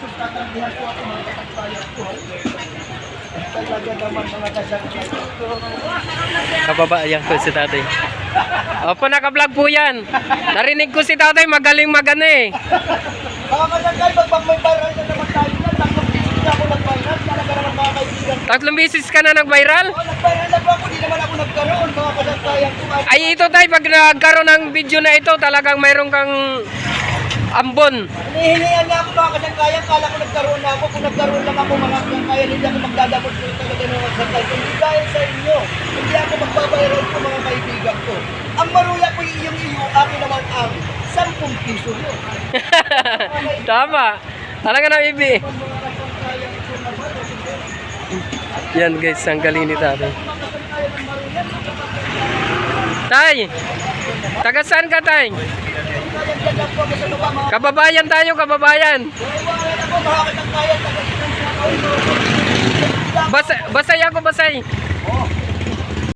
pesos, tatanggihan ko ako mga kapagpayan ko. Talaga naman mga kasangkay ko. Kababayan ko si tatay. Opo, naka-vlog po yan. Narinig ko si tatay, magaling magano eh. Mga kasangkay, pag may viral na naman tayo na, tatlong pesos na ako nag-viral, talaga naman mga kaibigan. 3 beses ka na nag-viral? Oh, nag-viral na po ako, di naman ako nagkaroon, mga kasangkayan ko. Ay, ito tay, pag nagkaroon ng video na ito, talagang mayroon kang ambon. Hinihinihan niya ako mga kasangkayan, kala ko nagkaroon na ako. Kung nagkaroon lang ako mga kasangkayan, hindi ako magdadamot ko talaga ng mga kasangkayan. Hindi dahil sa inyo, hindi ako magbabayaran ko mga kaibigan ko. Ang maruya ko yung iyo, akin naman ang 10 piso mo. Tama. Talaga na, Bibi. Yan guys, ang galing ni tatay. Tay, taga saan ka tay? Kababayan tayo, kababayan. Basay ako, basay.